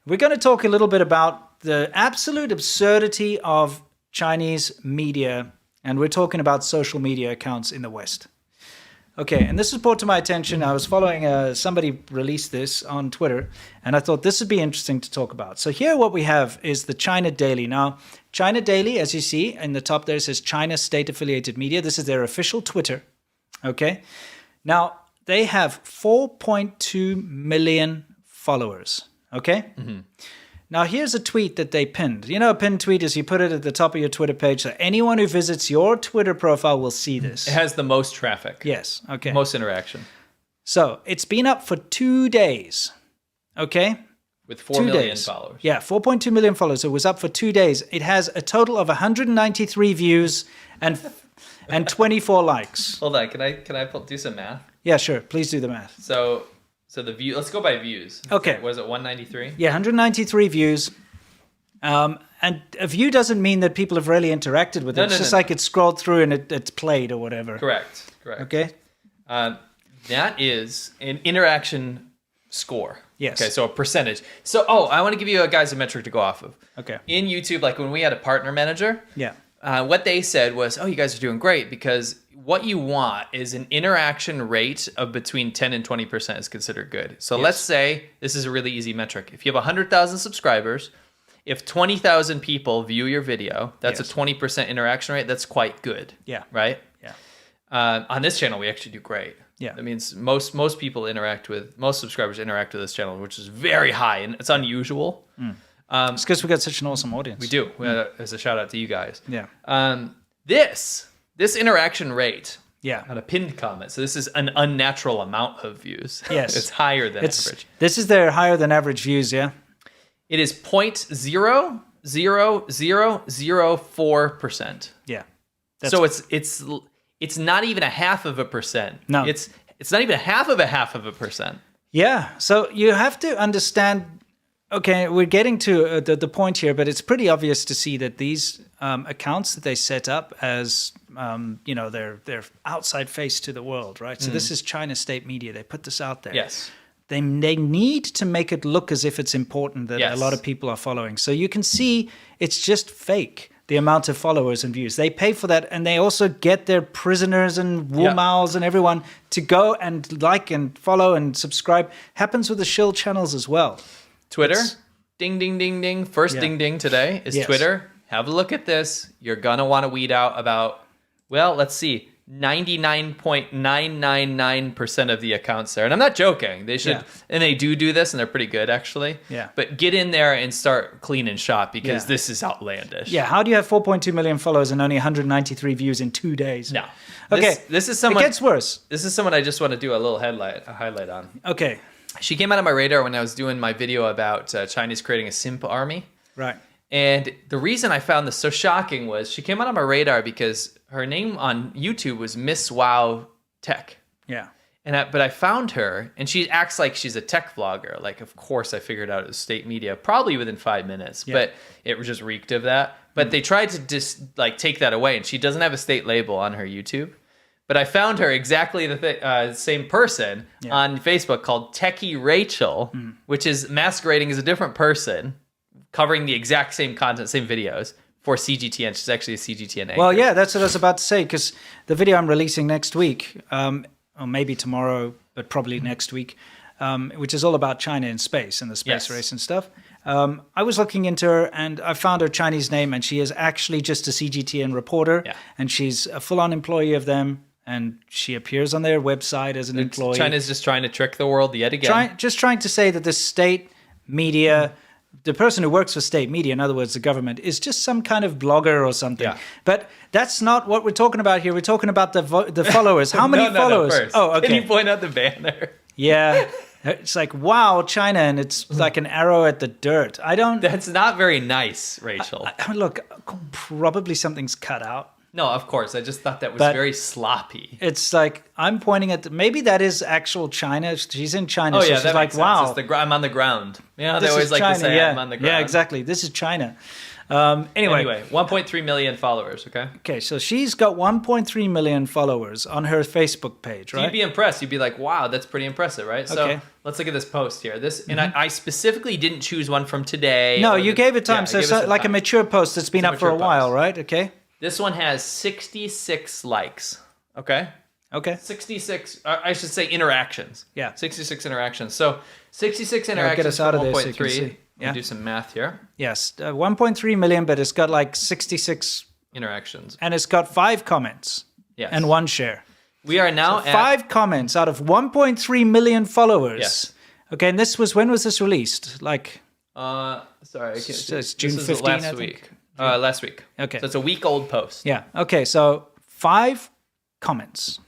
We're going to talk a little bit about the absolute absurdity of Chinese media, and we're talking about social media accounts in the West. Okay, and this was brought to my attention. I was following, somebody released this on Twitter, and I thought this would be interesting to talk about. So here what we have is the China Daily. Now, China Daily, as you see in the top there, says China State-Affiliated Media. This is their official Twitter, okay? Now, they have 4.2 million followers, okay? Mm-hmm. Now, here's a tweet that they pinned. You know, a pinned tweet is you put it at the top of your Twitter page, so anyone who visits your Twitter profile will see this. It has the most traffic. Yes, okay. Most interaction. So, it's been up for 2 days, okay? With 4 million followers. Yeah, 4.2 million followers. So it was up for 2 days. It has a total of 193 views and 24 likes. Hold on, can I do some math? Yeah, sure. Please do the math. So the view. Let's go by views. Okay. Was it 193? Yeah, 193 views. And a view doesn't mean that people have really interacted with it. It's just like it's scrolled through and it's played or whatever. Correct. Okay. That is an interaction score. Yes. Okay, so a percentage. So, I want to give you a metric to go off of. Okay. In YouTube, like when we had a partner manager, yeah, what they said was, you guys are doing great because what you want is an interaction rate of between 10 and 20% is considered good. So let's say, this is a really easy metric. If you have 100,000 subscribers, if 20,000 people view your video, that's a 20% interaction rate. That's quite good. Yeah. Right? Yeah. On this channel, we actually do great. Yeah. That means most subscribers interact with this channel, which is very high, and it's unusual. It's because we got such an awesome audience. We do. As a shout out to you guys. Yeah. This interaction rate. Yeah. On a pinned comment. So this is an unnatural amount of views. Yes. It's higher than average. This is their higher than average views, yeah? It is 0.00004%. Yeah. So it's not even a half of a percent. No. It's not even half of a percent. Yeah. So you have to understand, okay, we're getting to the point here, but it's pretty obvious to see that these accounts that they set up as, their outside face to the world, right? So this is China State Media. They put this out there. Yes. They need to make it look as if it's important that a lot of people are following. So you can see it's just fake, the amount of followers and views. They pay for that, and they also get their prisoners and Wu-Maos and everyone to go and like and follow and subscribe. Happens with the shill channels as well. Twitter, ding, ding, ding, ding. First ding, ding today is Twitter. Have a look at this. You're going to want to weed out about, let's see, 99.999% of the accounts there. And I'm not joking. They should, and they do this, and they're pretty good, actually. Yeah. But get in there and start cleaning shop because this is outlandish. Yeah, how do you have 4.2 million followers and only 193 views in 2 days? No. Okay, this is someone... It gets worse. This is someone I just want to do a little highlight on. Okay. She came out of my radar when I was doing my video about Chinese creating a simp army. Right. And the reason I found this so shocking was she came out on my radar because her name on YouTube was Miss Wow Tech. Yeah. But I found her, and she acts like she's a tech vlogger. Like, of course, I figured out it was state media probably within 5 minutes, but it just reeked of that. But they tried to just take that away, and she doesn't have a state label on her YouTube. But I found her exactly the same person on Facebook called Techy Rachel, which is masquerading as a different person, covering the exact same content, same videos for CGTN. She's actually a CGTN anchor. Well, yeah, that's what I was about to say, because the video I'm releasing next week, or maybe tomorrow, but probably next week, which is all about China in space and the space race and stuff. I was looking into her, and I found her Chinese name, and she is actually just a CGTN reporter, and she's a full-on employee of them. And she appears on their website as an employee. China's just trying to trick the world yet again. Just trying to say that the state media, the person who works for state media, in other words, the government, is just some kind of blogger or something. Yeah. But that's not what we're talking about here. We're talking about the followers. How many followers? No, first. Oh, okay. Can you point out the banner? Yeah. It's like, wow, China, and it's like an arrow at the dirt. That's not very nice, Rachel. Look, probably something's cut out. No, of course. I just thought that was But very sloppy. It's like, I'm pointing at, maybe that is actual China. She's in China. Oh, so yeah, she's that like, makes sense. wow. It's I'm on the ground. You know, they this always is like China, to say yeah. I'm on the ground. Yeah, exactly. This is China. Anyway, 1.3 million followers, okay? Okay, so she's got 1.3 million followers on her Facebook page, right? You'd be impressed. You'd be like, wow, that's pretty impressive, right? Okay. So let's look at this post here. And I specifically didn't choose one from today. No, you gave it time. Yeah, So it's like a mature post that's been up for a while, right? Okay. This one has 66 likes, okay? Okay. 66, I should say interactions. Yeah. 66 interactions. So 66 Get interactions us out from of this so you can 1.3. see. Yeah. Do some math here. Yes, 1.3 million, but it's got like 66, Interactions. and it's got 5 comments Yes. and 1 share. We are now So 5 comments out of 1.3 million followers. Yes. Okay, and when was this released? Like, sorry. I can't see. it's June This 15, is last I think. week. Last week. Okay. So it's a week old post. Yeah. Okay, so 5 comments.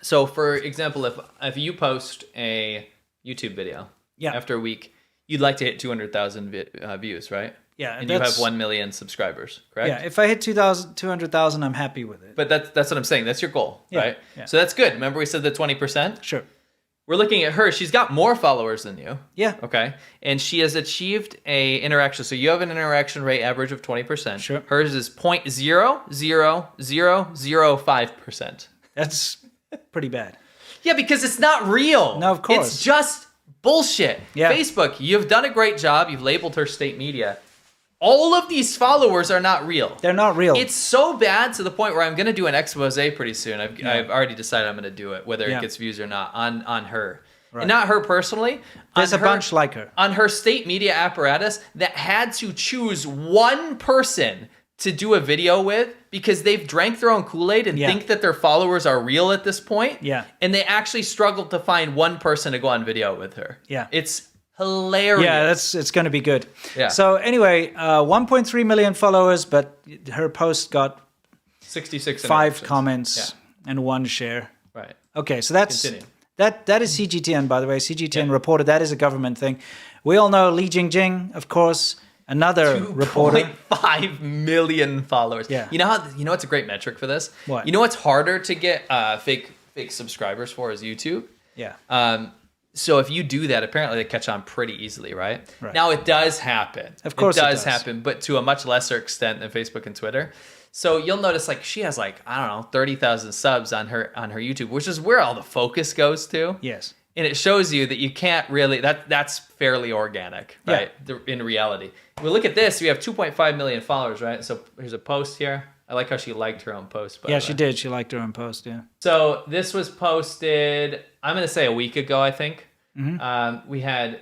So for example, if you post a YouTube video after a week, you'd like to hit 200,000 views, right? Yeah, and you have 1 million subscribers, correct? Yeah, if I hit 200,000, I'm happy with it. But that's what I'm saying. That's your goal, right? Yeah. So that's good. Remember we said the 20%? Sure. We're looking at her. She's got more followers than you. Yeah. Okay. And she has achieved a interaction. So you have an interaction rate average of 20%. Sure. Hers is 0.00005%. That's pretty bad. Yeah, because it's not real. No, of course. It's just bullshit. Yeah. Facebook, you've done a great job. You've labeled her state media. All of these followers are not real. They're not real. It's so bad to the point where I'm going to do an expose pretty soon. I've already decided I'm going to do it, whether it gets views or not, on her. Right. And not her personally. There's a bunch like her. On her state media apparatus that had to choose one person to do a video with because they've drank their own Kool-Aid and think that their followers are real at this point. Yeah. And they actually struggled to find one person to go on video with her. Yeah. It's hilarious. Yeah, it's going to be good. Yeah. So anyway, 1.3 million followers, but her post got 66 5 comments and 1 share. Right. Okay, so that's Continue. that is CGTN, by the way. CGTN reported that is a government thing. We all know Jingjing, of course, another reporter. 2.5 million followers. Yeah. You know what's a great metric for this? What? You know what's harder to get fake subscribers for is YouTube. Yeah. So if you do that, apparently they catch on pretty easily, right? Now it does happen. Of course it does happen, but to a much lesser extent than Facebook and Twitter. So you'll notice like she has like, I don't know, 30,000 subs on her YouTube, which is where all the focus goes to. Yes. And it shows you that you can't really, that's fairly organic, right? In reality. We look at this, we have 2.5 million followers, right? So here's a post here. I like how she liked her own post. By the way. She did. She liked her own post, yeah. So this was posted, I'm going to say a week ago, I think. We had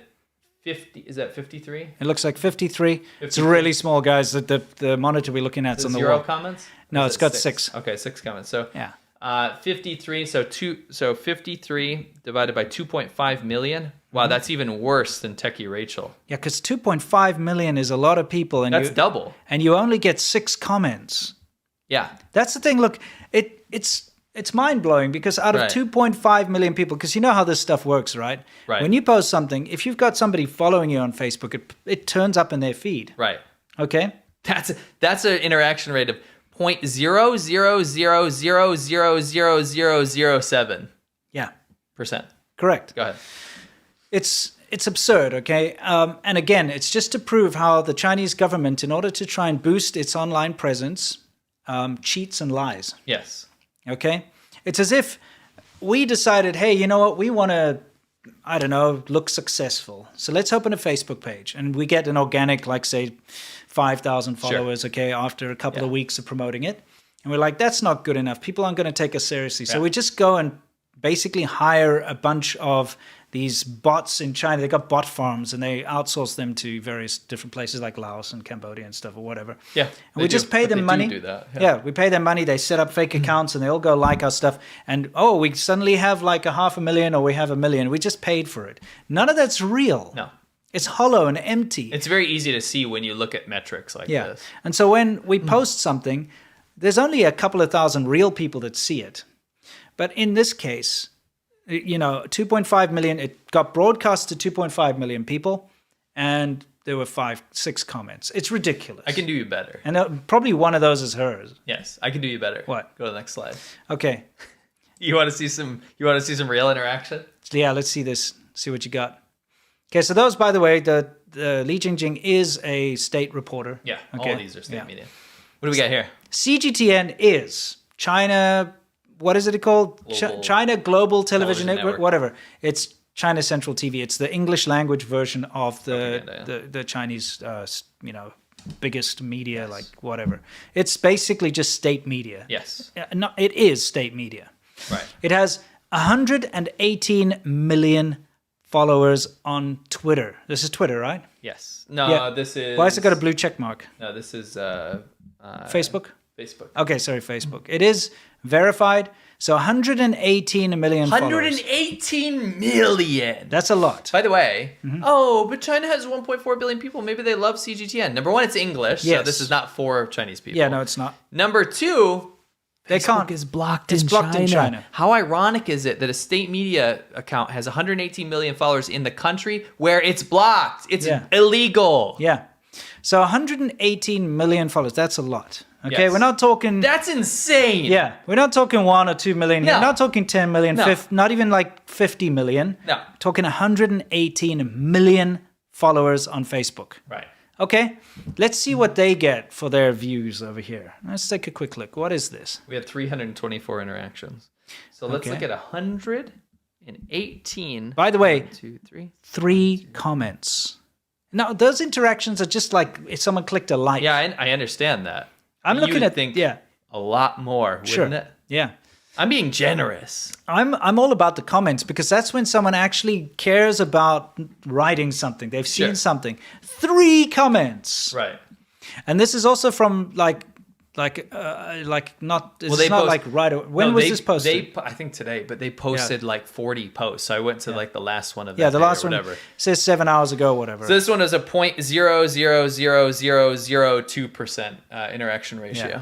50, is that 53? It looks like 53. It's really small, guys. The monitor we're looking at is on the Zero wall. comments? No, it's got 6. Okay, 6 comments. So Yeah. 53, so 53 divided by 2.5 million. Wow, that's even worse than Techy Rachel. Yeah, because 2.5 million is a lot of people. And That's double. And you only get 6 comments. Yeah. That's the thing. Look, it's mind-blowing because out of 2.5 million people, because you know how this stuff works, right? Right. When you post something, if you've got somebody following you on Facebook, it turns up in their feed. Right. Okay? That's an interaction rate of 0.000000007%. Yeah. Correct. Go ahead. It's absurd, okay? And again, it's just to prove how the Chinese government, in order to try and boost its online presence, cheats and lies. Yes. Okay? It's as if we decided, hey, you know what? We want to, I don't know, look successful. So let's open a Facebook page. And we get an organic, like, say, 5,000 followers, okay, after a couple of weeks of promoting it. And we're like, that's not good enough. People aren't going to take us seriously. So we just go and basically hire a bunch of these bots in China. They got bot farms and they outsource them to various different places like Laos and Cambodia and stuff or whatever. Yeah. And we just pay them money. Do that. Yeah, we pay them money. They set up fake accounts and they all go like our stuff. And we suddenly have like 500,000 or we have 1 million. We just paid for it. None of that's real. No. It's hollow and empty. It's very easy to see when you look at metrics like this. And so when we post something, there's only a couple of thousand real people that see it. But in this case, 2.5 million, it got broadcast to 2.5 million people. And there were 5, 6 comments. It's ridiculous. I can do you better. And probably one of those is hers. Yes, I can do you better. What? Go to the next slide. Okay. You want to see some real interaction? Yeah, let's see this. See what you got. Okay, so those, by the way, the Li Jingjing is a state reporter. Yeah, okay. all these are state media. What do we got here? CGTN is China, what is it called? China Global Television Network, whatever. It's China Central TV. It's the English language version of the Chinese, biggest media, like whatever. It's basically just state media. Yes. No, it is state media. Right. It has 118 million followers on Twitter. This is Twitter, right? Yes. No, this is... Why has it got a blue check mark? No, this is... Facebook? Facebook. Okay, sorry, Facebook. It is verified. So 118 million followers. 118 million. That's a lot. By the way, but China has 1.4 billion people. Maybe they love CGTN. Number one, it's English, so this is not for Chinese people. Yeah, no, it's not. Number two, they Facebook can't. is blocked It's in blocked China. in China. How ironic is it that a state media account has 118 million followers in the country where it's blocked? It's illegal. Yeah. So 118 million followers. That's a lot. Okay, Yes. we're not talking... That's insane. Yeah, we're not talking 1 or 2 million here. No. We're not talking 10 million, No. not even like 50 million. No. We're talking 118 million followers on Facebook. Right. Okay, let's see what they get for their views over here. Let's take a quick look. What is this? We had 324 interactions. So let's look at 118. By the way, 1, 2, 3. 3 comments. Now, those interactions are just like if someone clicked a like. Yeah, I understand that. I'm looking at think yeah, a lot more, wouldn't it? Yeah. I'm being generous. I'm all about the comments because that's when someone actually cares about writing something. They've seen something. 3 comments. Right. And this is also from not. It's not like right away. When was this posted? I think today, but they posted like 40 posts. So I went to like the last one of that. Yeah, the last one whatever. says 7 hours ago, whatever. So this one is a 0.0000002% interaction ratio. Yeah.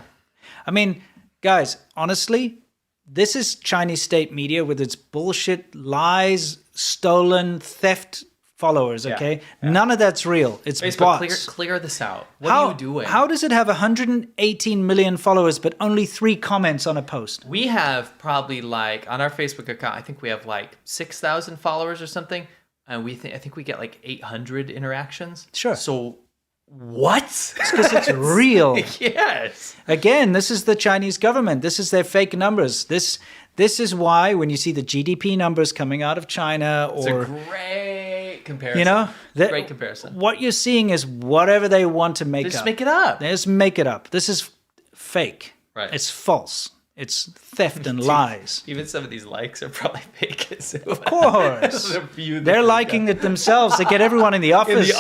I mean, guys, honestly, this is Chinese state media with its bullshit, lies, stolen, theft followers, okay? Yeah. None of that's real. It's Facebook, bots. clear this out. What are you doing? How does it have 118 million followers but only 3 comments on a post? We have probably like, on our Facebook account, I think we have like 6,000 followers or something. And I think we get like 800 interactions. Sure. So what? It's because it's real. Yes. Again, this is the Chinese government. This is their fake numbers. This is why when you see the GDP numbers coming out of China it's a great comparison. You know? Great comparison. What you're seeing is whatever they want to make up. Just make it up. They just make it up. This is fake. Right. It's false. It's theft and lies. Even some of these likes are probably fake. Of course. They're liking it themselves. They get everyone in the office.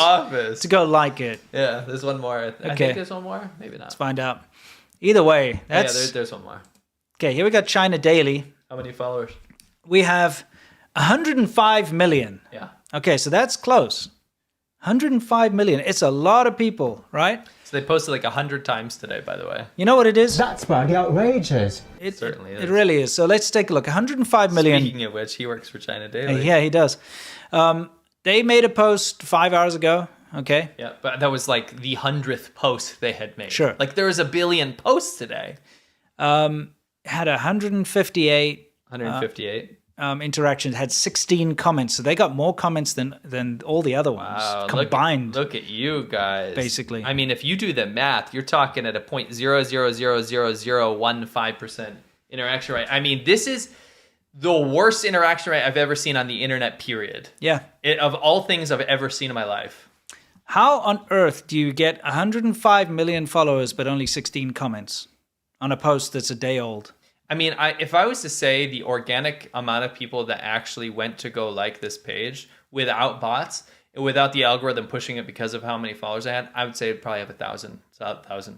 To go like it. Yeah, there's one more. I think there's one more. Maybe not. Let's find out. Either way, there's one more. Okay, here we got China Daily. How many followers? We have 105 million. Yeah. Okay, so that's close. 105 million. It's a lot of people, right? So they posted like 100 times today, by the way. You know what it is? That's bloody outrageous. It certainly is. It really is. So let's take a look. 105 million. Speaking of which, he works for China Daily. Yeah, he does. They made a post 5 hours ago. Okay. Yeah, but that was like the 100th post they had made. Sure. Like there was a billion posts today. Had 158. 158. Interactions, had 16 comments. So they got more comments than all the other ones combined. Look at you guys. Basically. I mean, if you do the math, you're talking at a 0.0000015% interaction rate. I mean, this is the worst interaction rate I've ever seen on the internet, period. Yeah. Of all things I've ever seen in my life. How on earth do you get 105 million followers but only 16 comments on a post that's a day old? I mean, if I was to say the organic amount of people that actually went to go like this page without bots, without the algorithm pushing it because of how many followers I had, I would say it'd probably have 1,000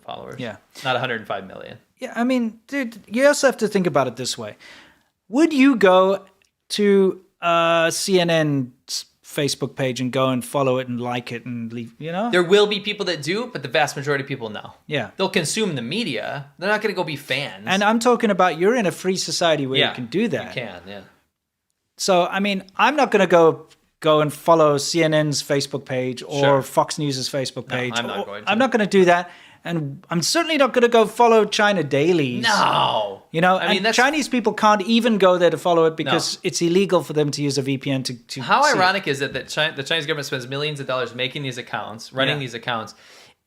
followers. Yeah. Not 105 million. Yeah, I mean, dude, you also have to think about it this way. Would you go to CNN's Facebook page and go and follow it and like it and leave, you know? There will be people that do, but the vast majority of people no. Yeah. They'll consume the media. They're not going to go be fans. And I'm talking about you're in a free society where you can do that. You can, yeah. So, I mean, I'm not going to go go and follow CNN's Facebook page or Sure. Fox News' Facebook page. I'm not going to. I'm not going to do that. And I'm certainly not going to go follow China dailies. No. You know, I mean, and that's Chinese people can't even go there to follow it because it's illegal for them to use a VPN to how see it. ironic is it that the Chinese government spends millions of dollars making these accounts, running these accounts,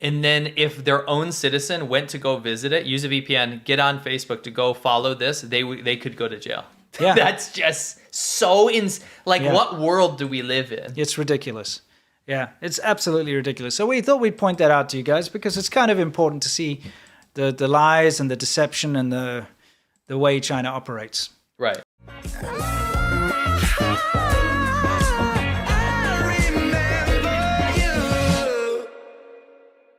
and then if their own citizen went to go visit it, use a VPN, get on Facebook to go follow this, they could go to jail. Yeah. That's just so what world do we live in? It's ridiculous. Yeah, it's absolutely ridiculous. So we thought we'd point that out to you guys because it's kind of important to see the lies and the deception and the way China operates. Right.